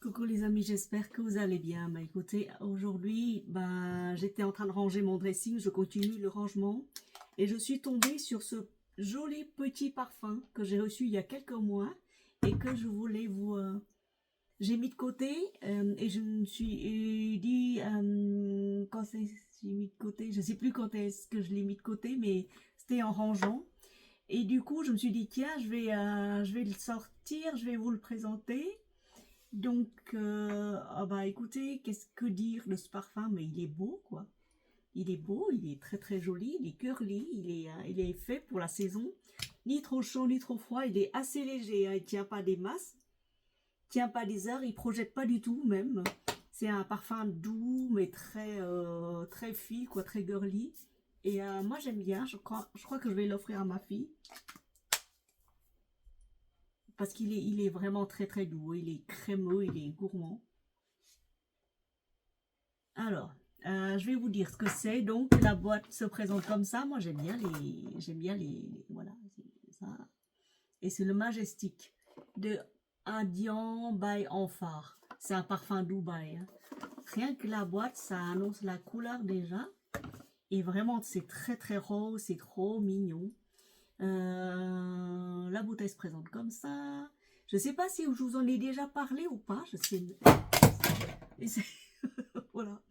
Coucou les amis, j'espère que vous allez bien. Bah écoutez, aujourd'hui, j'étais en train de ranger mon dressing, je continue le rangement et je suis tombée sur ce joli petit parfum que j'ai reçu il y a quelques mois et que je voulais vous... j'ai mis de côté et je me suis dit, quand j'ai mis de côté, je sais plus quand est-ce que je l'ai mis de côté, mais c'était en rangeant. Et du coup, je me suis dit, tiens, je vais le sortir, je vais vous le présenter. Donc, écoutez, qu'est-ce que dire de ce parfum? Mais il est beau, quoi. Il est beau, il est très très joli, il est curly, il est fait pour la saison. Ni trop chaud, ni trop froid, il est assez léger, hein, il tient pas des masses, il tient pas des heures, il projette pas du tout même. C'est un parfum doux, mais très, très fille, quoi, très girly. Et moi j'aime bien, je crois que je vais l'offrir à ma fille. Parce il est vraiment très très doux, il est crémeux, il est gourmand. Alors, je vais vous dire ce que c'est. Donc, la boîte se présente comme ça. Moi, voilà, c'est ça. Et c'est le Majestic de Indian by Amphar. C'est un parfum Dubaï. Hein. Rien que la boîte, ça annonce la couleur déjà. Et vraiment, c'est très très rose, c'est trop mignon. La bouteille se présente comme ça. Je ne sais pas si je vous en ai déjà parlé ou pas. Je sais. Et c'est voilà.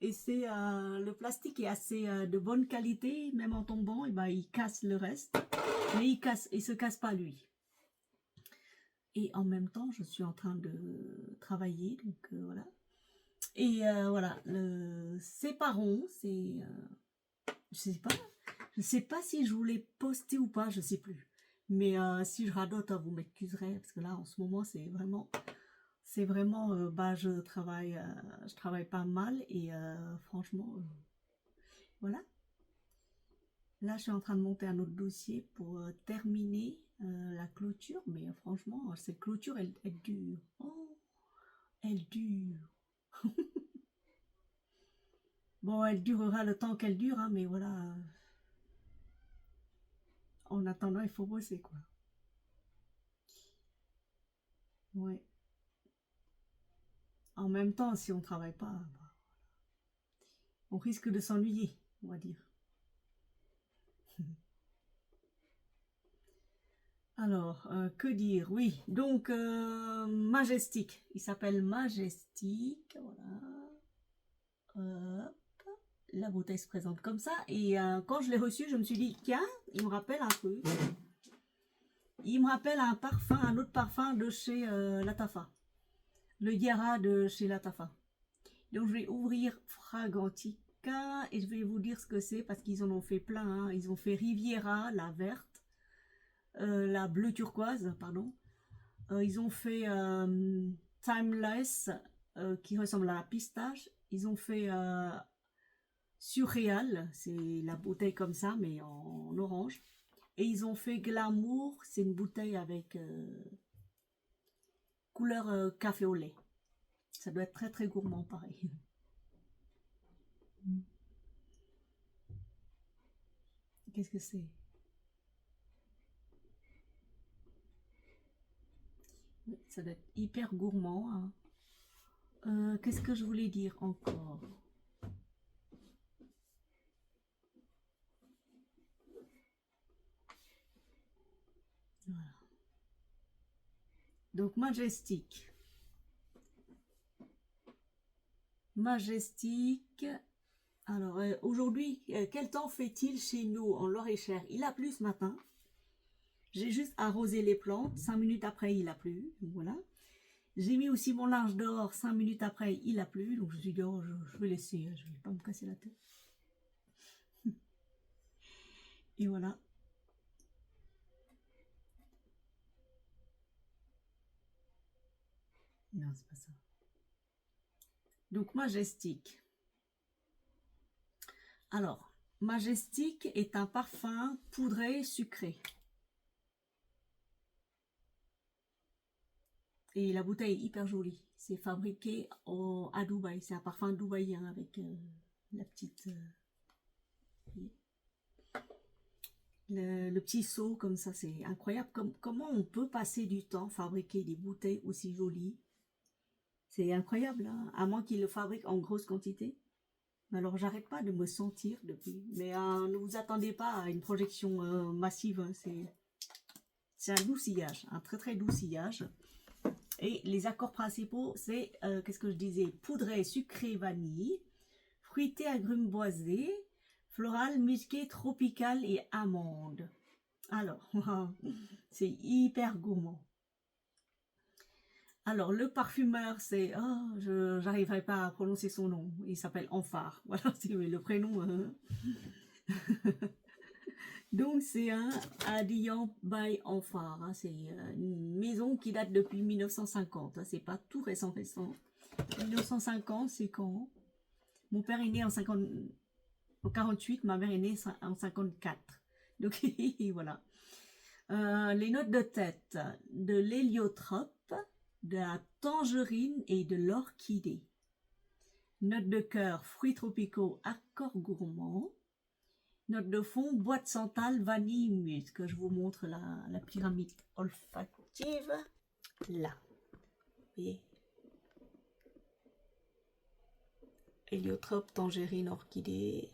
Et c'est le plastique est assez de bonne qualité, même en tombant, et ben, il casse le reste, mais il se casse pas lui. Et en même temps, je suis en train de travailler, donc voilà. Et voilà, c'est pas rond, je sais pas, je sais pas si je voulais poster ou pas, je sais plus. Mais si je radote, vous m'excuserez parce que là, en ce moment, c'est vraiment, je travaille pas mal et franchement, voilà. Là, je suis en train de monter un autre dossier pour terminer la clôture, mais franchement, cette clôture, elle dure. Oh, elle dure. Bon, elle durera le temps qu'elle dure, hein, mais voilà. En attendant, il faut bosser, quoi. Ouais. En même temps, si on travaille pas, on risque de s'ennuyer, on va dire. Alors, que dire? Oui, donc Majestic. Il s'appelle Majestic. Voilà. La bouteille se présente comme ça. Et quand je l'ai reçu, je me suis dit, tiens, il me rappelle un truc. Il me rappelle un parfum, un autre parfum de chez Latafa. Le Yara de chez Latafa. Donc je vais ouvrir Fragrantica et je vais vous dire ce que c'est parce qu'ils en ont fait plein. Hein. Ils ont fait Riviera, la verte, la bleu turquoise, pardon. Ils ont fait Timeless, qui ressemble à la pistache. Ils ont fait Surréal, c'est la bouteille comme ça, mais en orange. Et ils ont fait Glamour, c'est une bouteille avec couleur café au lait. Ça doit être très très gourmand, pareil. Qu'est-ce que c'est? Ça doit être hyper gourmand. Hein. Qu'est-ce que je voulais dire encore? Voilà. Donc Majestic. Majestic. Alors aujourd'hui, quel temps fait-il chez nous en Loir-et-Cher? Il a plu ce matin. J'ai juste arrosé les plantes. 5 minutes après, il a plu. Voilà. J'ai mis aussi mon linge dehors. 5 minutes après, il a plu. Donc je me suis dit, oh, je vais laisser. Je vais pas me casser la tête. Et voilà. Non, c'est pas ça. Donc Majestic. Alors, Majestic est un parfum poudré sucré. Et la bouteille est hyper jolie. C'est fabriqué à Dubaï. C'est un parfum dubaïen avec la petite... le petit seau comme ça. C'est incroyable. Comment on peut passer du temps fabriquer des bouteilles aussi jolies. C'est incroyable, hein, à moins qu'ils le fabriquent en grosse quantité. Alors, j'arrête pas de me sentir depuis. Mais ne vous attendez pas à une projection massive. Hein, c'est un doux sillage, un très très doux sillage. Et les accords principaux, c'est, qu'est-ce que je disais? Poudré, sucré, vanille, fruité, agrumes boisés, floral, musqué, tropical et amande. Alors, c'est hyper gourmand. Alors, le parfumeur, c'est... Oh, je n'arriverai pas à prononcer son nom. Il s'appelle Amphar. Voilà, c'est le prénom. Donc, c'est un Adiyan by Amphar. Hein. C'est une maison qui date depuis 1950. Hein. C'est pas tout récent, récent. 1950, c'est quand? Mon père est né en 48, ma mère est née en 54. Donc, voilà. Les notes de tête, de l'héliotrope, de la tangerine et de l'orchidée. Note de cœur, fruits tropicaux, accords gourmands. Note de fond, bois de santal, vanille, musc. Je vous montre la pyramide olfactive. Là. Vous voyez? Héliotrope, tangerine, orchidée.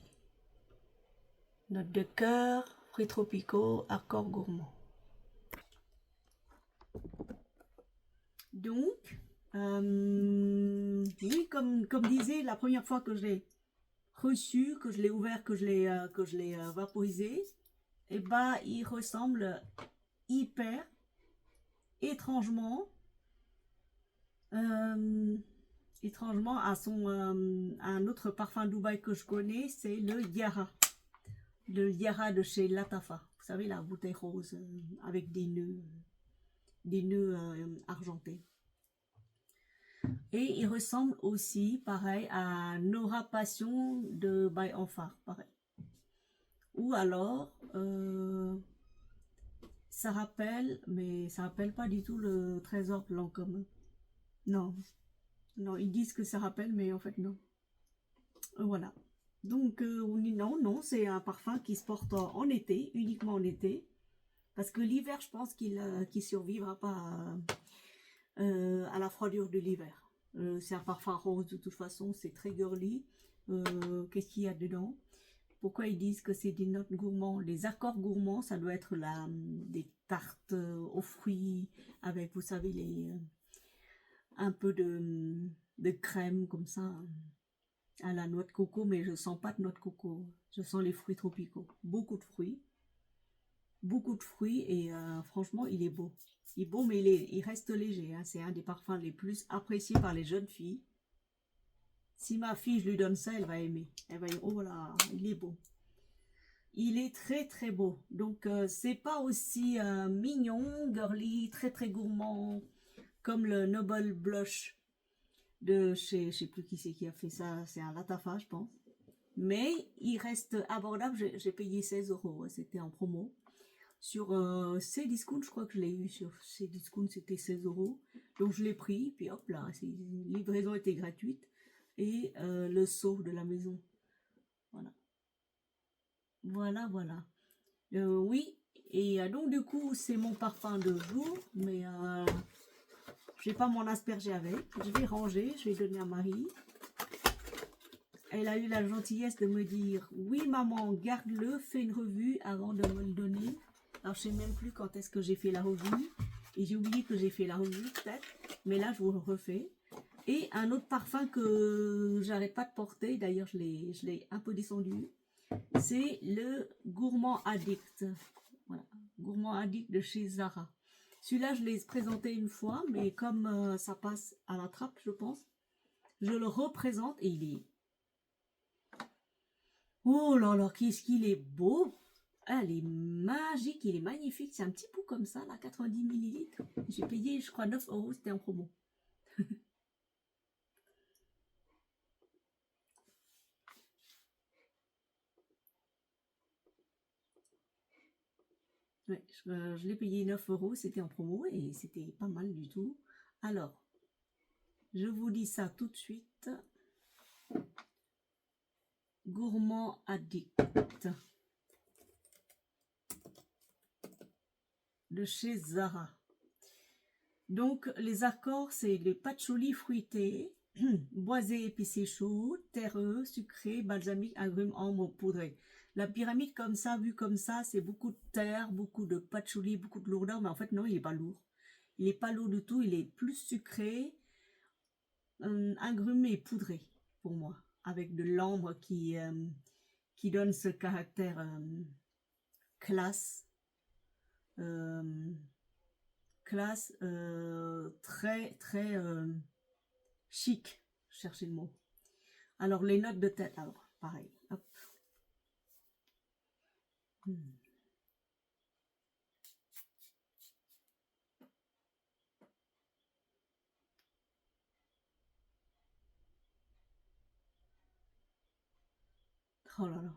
Note de cœur, fruits tropicaux, accords gourmands. Donc, oui, comme disait la première fois que je l'ai reçu, que je l'ai ouvert, que je l'ai vaporisé, et bah il ressemble hyper étrangement étrangement à un autre parfum Dubaï que je connais, c'est le Yara de chez Latafa, vous savez, la bouteille rose avec des nœuds argentés. Et il ressemble aussi, pareil, à Nora Passion de By Amphar, pareil. Ou alors, ça rappelle, mais ça rappelle pas du tout le trésor blanc commun. Non, non, ils disent que ça rappelle, mais en fait non. Voilà. Donc, non, c'est un parfum qui se porte en été, uniquement en été. Parce que l'hiver, je pense qu'il survivra pas à la froidure de l'hiver. C'est un parfum rose de toute façon, c'est très girly. Qu'est-ce qu'il y a dedans? Pourquoi ils disent que c'est des notes gourmands? Les accords gourmands, ça doit être des tartes aux fruits avec, vous savez, un peu de crème comme ça à la noix de coco, mais je sens pas de noix de coco. Je sens les fruits tropicaux. Beaucoup de fruits et franchement, il est beau. Il est beau, mais il reste léger. Hein. C'est un des parfums les plus appréciés par les jeunes filles. Si ma fille, je lui donne ça, elle va aimer. Elle va dire, oh là, il est beau. Il est très très beau. Donc, c'est pas aussi mignon, girly, très très gourmand, comme le Noble Blush de chez, je sais plus qui c'est qui a fait ça, c'est un Latafa, je pense. Mais il reste abordable, j'ai payé 16 €, c'était en promo. Sur Cdiscount, je crois que je l'ai eu sur Cdiscount, c'était 16 €. Donc je l'ai pris, puis hop là, la livraison était gratuite. Et le seau de la maison. Voilà. Voilà. Oui, et donc du coup, c'est mon parfum de jour, mais je vais pas m'en asperger avec. Je vais ranger, je vais donner à Marie. Elle a eu la gentillesse de me dire, oui maman, garde-le, fais une revue avant de me le donner. Alors je sais même plus quand est-ce que j'ai fait la revue. Et j'ai oublié que j'ai fait la revue peut-être. Mais là, je vous le refais. Et un autre parfum que j'arrête pas de porter, d'ailleurs je l'ai un peu descendu, c'est le Gourmand Addict. Voilà, Gourmand Addict de chez Zara. Celui-là, je l'ai présenté une fois, mais comme ça passe à la trappe, je pense, je le représente et il est... Oh là là, qu'est-ce qu'il est beau! Elle est magique, il est magnifique. C'est un petit pot comme ça, là, 90 ml. J'ai payé, je crois, 9 €, c'était en promo. Ouais, je l'ai payé 9 €, c'était en promo et c'était pas mal du tout. Alors, je vous dis ça tout de suite. Gourmand Addict de chez Zara. Donc, les accords, c'est le patchouli fruité, boisé, épicé chaud, terreux, sucré, balsamique, agrumes, ambre, poudré. La pyramide comme ça, vue comme ça, c'est beaucoup de terre, beaucoup de patchouli, beaucoup de lourdeur, mais en fait, non, il n'est pas lourd. Il n'est pas lourd du tout, il est plus sucré, agrumé et poudré, pour moi, avec de l'ambre qui donne ce caractère classe, euh, très, très chic, cherchez le mot. Alors, les notes de tête, alors, pareil. Hop. Oh là là.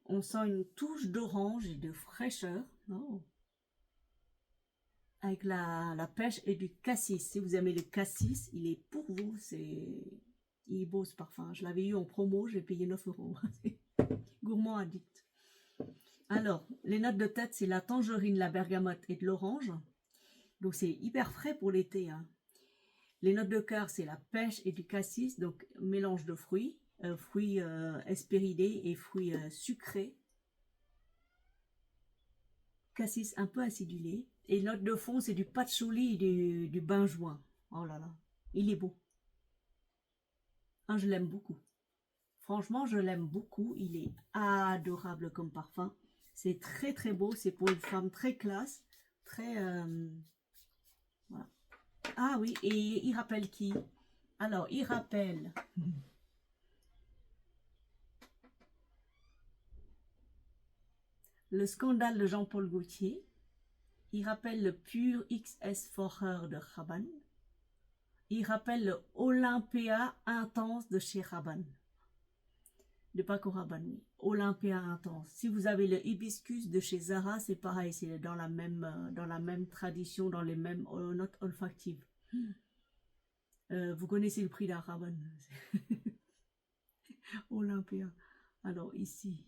On sent une touche d'orange et de fraîcheur. Oh. Avec la pêche et du cassis. Si vous aimez le cassis, il est pour vous. Il est beau ce parfum. Je l'avais eu en promo, j'ai payé 9 euros. Gourmand addict. Alors, les notes de tête, c'est la tangerine, la bergamote et de l'orange. Donc, c'est hyper frais pour l'été. Hein. Les notes de cœur, c'est la pêche et du cassis, donc mélange de fruits, fruits hespéridés et fruits sucrés. Cassis un peu acidulé. Et note de fond, c'est du patchouli et du benjoin. Oh là là, il est beau. Ah, je l'aime beaucoup. Franchement, je l'aime beaucoup. Il est adorable comme parfum. C'est très très beau. C'est pour une femme très classe. Très... voilà. Ah oui, et il rappelle qui? Alors, il rappelle... Le scandale de Jean-Paul Gaultier. Il rappelle le pur XS Forer de Rabanne. Il rappelle le Olympia Intense de chez Rabanne. De Paco Rabanne. Olympia Intense. Si vous avez le hibiscus de chez Zara, c'est pareil. C'est dans la même tradition, dans les mêmes notes olfactives. Vous connaissez le prix d'un Rabanne. Olympia. Alors ici,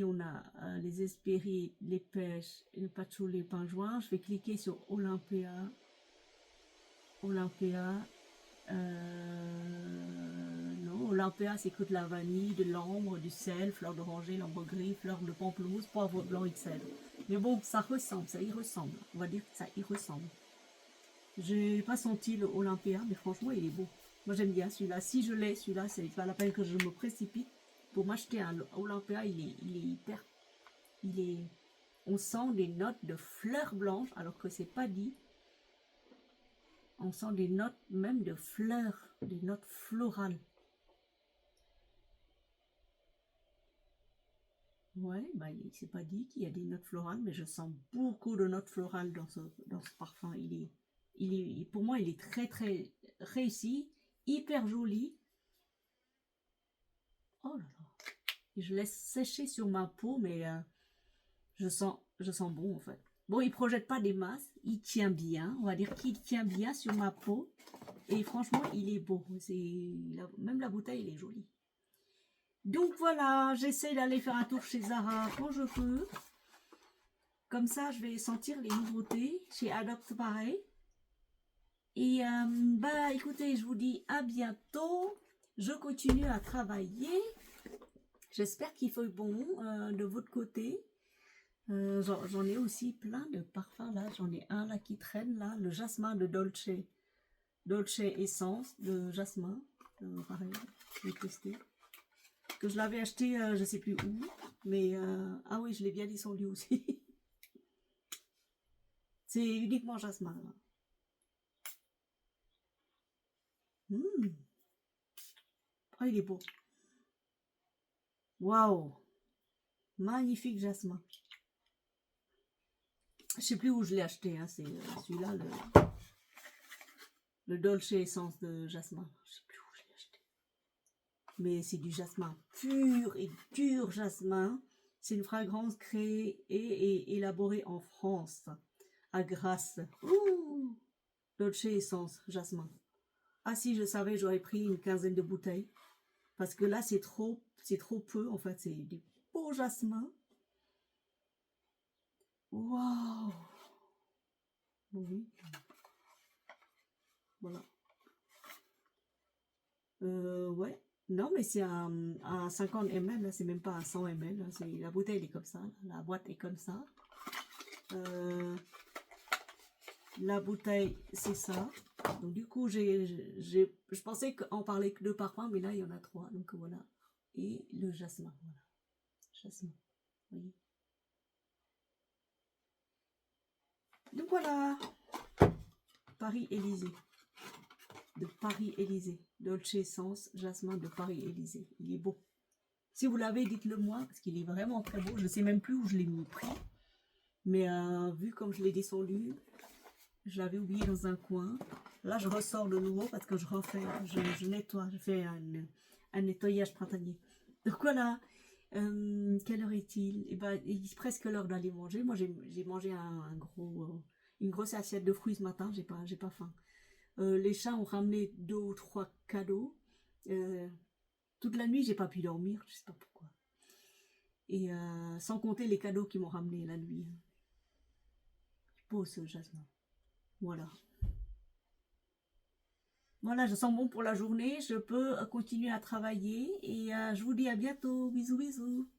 on a les Hespérides, les pêches, le patchouli, les pingouins. Je vais cliquer sur Olympia. Non, Olympia, c'est que de la vanille, de l'ambre, du sel, fleur d'oranger, l'ambre gris, fleur de pamplemousse, poivre blanc XL. Mais bon, ça y ressemble. On va dire que ça y ressemble. J'ai pas senti le Olympia, mais franchement, il est beau. Moi, j'aime bien celui-là. Si je l'ai, celui-là, c'est pas la peine que je me précipite pour m'acheter un Olympia. Il est hyper... On sent des notes de fleurs blanches, alors que c'est pas dit. On sent des notes même de fleurs, des notes florales. Ouais, bah, c'est pas dit qu'il y a des notes florales, mais je sens beaucoup de notes florales dans ce parfum. Pour moi, il est très très réussi, hyper joli. Oh là là. Et je laisse sécher sur ma peau, mais je sens bon en fait. Bon, il projette pas des masses, il tient bien. On va dire qu'il tient bien sur ma peau. Et franchement, il est beau. Même la bouteille, elle est jolie. Donc voilà, j'essaie d'aller faire un tour chez Zara quand je peux. Comme ça, je vais sentir les nouveautés. Chez Adopt, pareil. Et bah écoutez, je vous dis à bientôt. Je continue à travailler. J'espère qu'il fait bon de votre côté. J'en ai aussi plein de parfums là. J'en ai un là qui traîne là. Le jasmin de Dolce. Dolce Essence de jasmin. Pareil, je vais tester. Que je l'avais acheté, je sais plus où. Mais ah oui, je l'ai bien descendu aussi. C'est uniquement jasmin là. Oh, il est beau. Waouh! Magnifique jasmin. Je sais plus où je l'ai acheté. Hein. C'est celui-là, le Dolce Essence de jasmin. Je sais plus où je l'ai acheté. Mais c'est du jasmin pur et dur jasmin. C'est une fragrance créée et élaborée en France, à Grasse. Ouh! Dolce Essence, jasmin. Ah si je savais, j'aurais pris une quinzaine de bouteilles. Parce que là, c'est trop peu, en fait. C'est du beau jasmin. Waouh! Oui, voilà. Ouais. Non, mais c'est à 50 ml, là, c'est même pas à 100 ml. Là, la bouteille elle est comme ça, là, la boîte est comme ça. La bouteille, c'est ça. Donc du coup, je pensais qu'en parlait que de parfum, mais là, il y en a trois. Donc voilà. Et le jasmin, voilà. Jasmin, oui. Donc voilà, Paris-Élysée. De Paris-Élysée. Dolce Essence, jasmin de Paris-Élysée. Il est beau. Si vous l'avez, dites-le moi, parce qu'il est vraiment très beau. Je ne sais même plus où je l'ai mis pris. Mais vu comme je l'ai descendu, je l'avais oublié dans un coin. Là, je ressors de nouveau parce que je refais, je nettoie, je fais un nettoyage printanier. Donc voilà, quelle heure est-il? Eh ben, il est presque l'heure d'aller manger. Moi, j'ai mangé une grosse assiette de fruits ce matin, j'ai pas faim. Les chats ont ramené 2 ou 3 cadeaux. Euh, Toute la nuit, j'ai pas pu dormir, je sais pas pourquoi. Et sans compter les cadeaux qu'ils m'ont ramenés la nuit. Beau ce jasmin. Voilà. Voilà, je sens bon pour la journée. Je peux continuer à travailler et je vous dis à bientôt. Bisous, bisous.